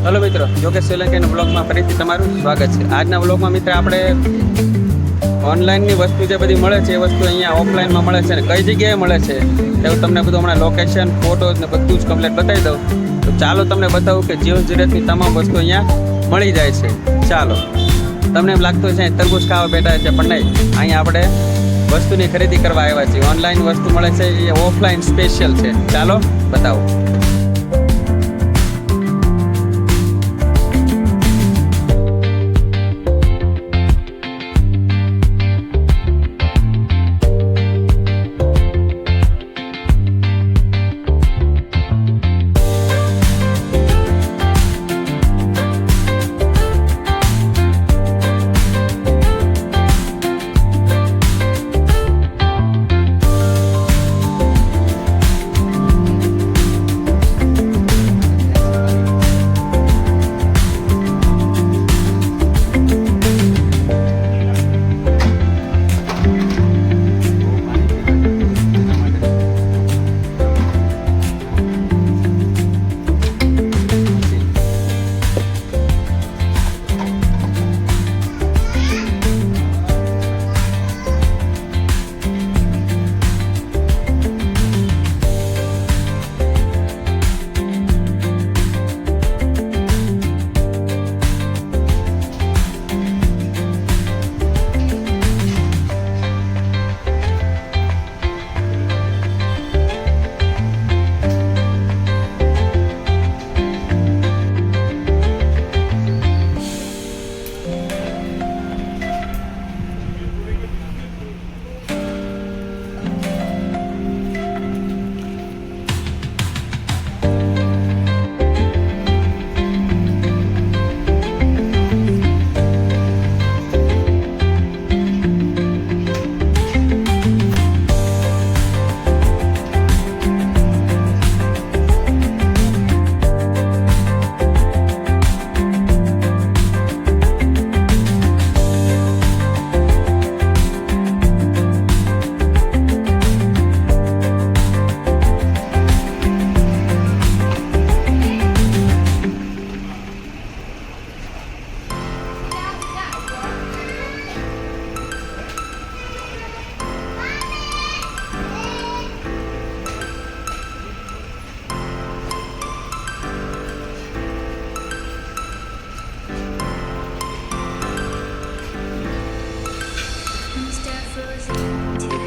Hello મિત્રો, યોગેશ સોલંકીના બ્લોગમાં ફરીથી તમારું સ્વાગત છે. આજના બ્લોગમાં મિત્ર આપણે ઓનલાઈનની વસ્તુ જે બધી મળે છે એ વસ્તુ અહીંયા ઓફલાઈનમાં મળે છે ને કઈ જગ્યાએ મળે છે એવું તમને બધું હમણાં લોકેશન ફોટોઝ ને બધું જ કમ્પ્લીટ બતાવી દઉં. તો ચાલો તમને બતાવું કે જીવન જરૂરિયાતની તમામ વસ્તુ અહીંયા મળી જાય છે. ચાલો, તમને એમ લાગતું છે તરબૂચ ખાવા બેઠા છે, પણ નહીં, અહીંયા આપણે વસ્તુની ખરીદી કરવા આવ્યા છીએ. ઓનલાઈન વસ્તુ મળે છે એ ઓફલાઈન સ્પેશિયલ છે. ચાલો બતાવો.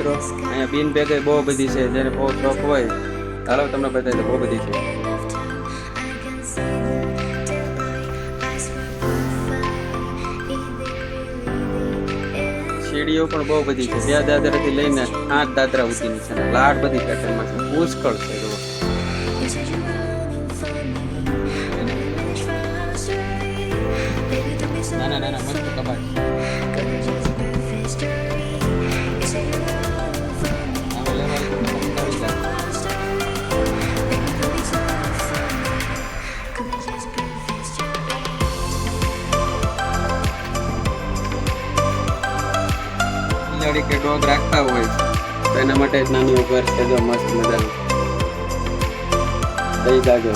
મિત્રો અહીંયા બીન બેગ બહુ બધી છે, જેને બહુ શોખ હોય ચાલો તમને બતાવી દો. બહુ બધી છે. સીડીઓ પણ બહુ બધી છે, 2 દાદરાથી લઈને 8 દાદરા સુધીની છે. લાડ બધી પેટર્નમાં છે, પુષ્કળ છે. નાના નાના મસ્ત કબાટ. કે ડોગ રાખતા હોય તો એના માટે જ નાનું ઘર છે. જો મસ્ત મજાનું દઈ જાજો.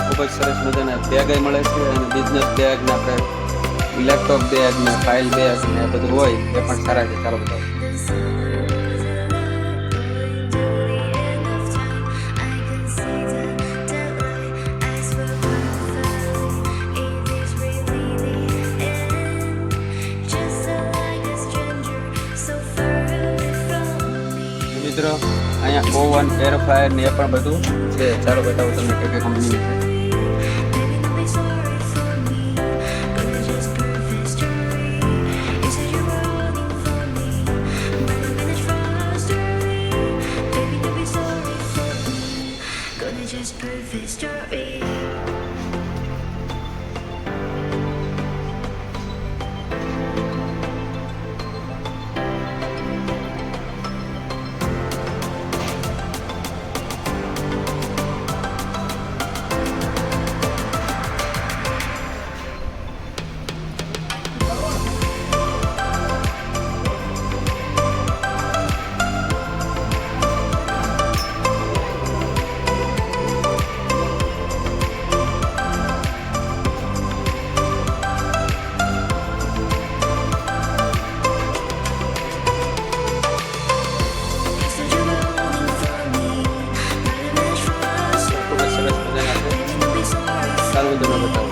ખૂબ જ સરસ મજાના બેગ મળે છે, અને બિઝનેસ બેગ ને આપણે લેપટોપ બેગ ને ફાઇલ બેગ ને બધું હોય એ પણ સારા છે. ચાલો બતાવો. મિત્રો અહીંયા ઓવન, એર ફ્રાયર ને એ પણ બધું છે. ચાલો બતાવો તમને કઈ કઈ કંપની છે. બતાવું તમે બતાવો.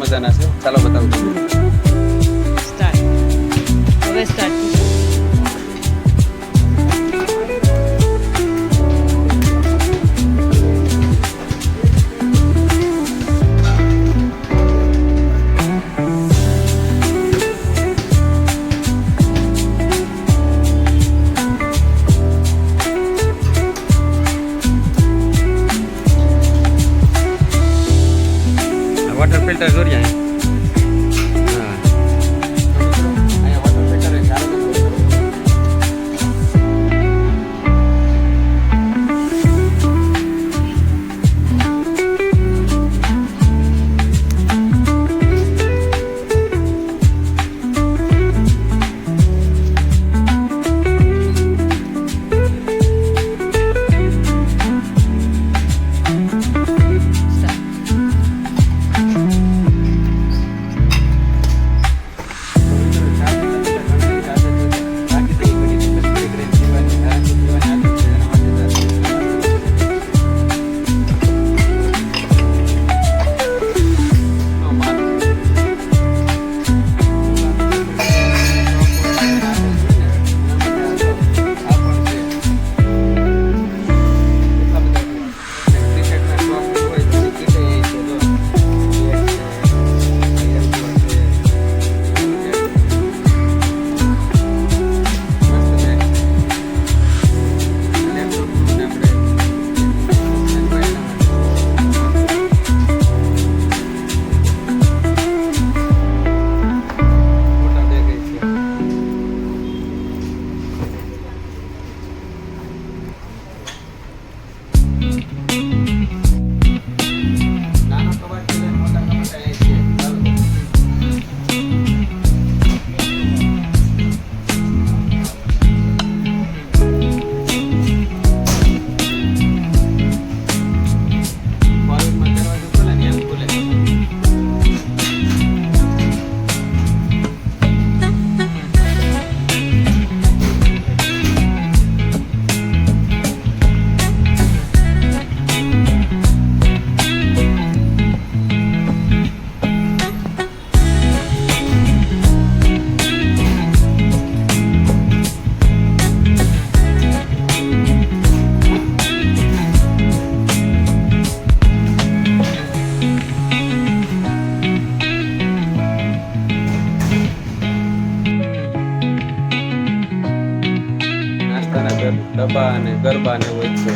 મજાના છે. ચાલો બતાવું તમને. સ્ટાર્ટ. હવે સ્ટાર્ટ. વોટર ફિલ્ટર જોઈએ અહીં. હા અહીંયા વોટર ફિલ્ટર છે. ચાલો ડબ્બા અને ગરબા ને હોય છે.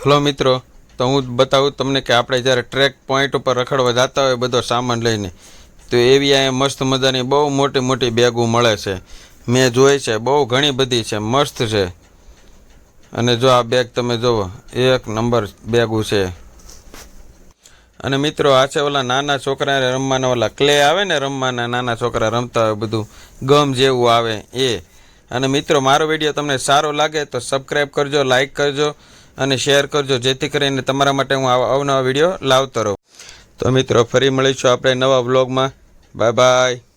હલો મિત્રો, તો હું બતાવું તમને કે આપણે જ્યારે ટ્રેક પોઈન્ટ ઉપર રખડવા જતા હોય બધો સામાન લઈને, તો એવી અહીંયા મસ્ત મજાની બહુ મોટી મોટી બેગો મળે છે. મેં જોઈ છે, બહુ ઘણી બધી છે, મસ્ત છે. અને જો આ બેગ તમે જુઓ, એક નંબર બેગો છે. અને મિત્રો આ છે ઓલા નાના છોકરાને રમવાના ઓલા ક્લે આવે ને, રમવાના નાના છોકરા રમતા હોય બધું ગમ જેવું આવે એ. અને મિત્રો મારો વિડીયો તમને સારો લાગે તો સબસ્ક્રાઈબ કરજો, લાઈક કરજો અને શેર કરજો, જેથી કરીને તમારા માટે હું અવનવા વિડીયો લાવતો રહું. તો મિત્રો ફરી મળીશું આપણે નવા વ્લોગમાં. Bye bye.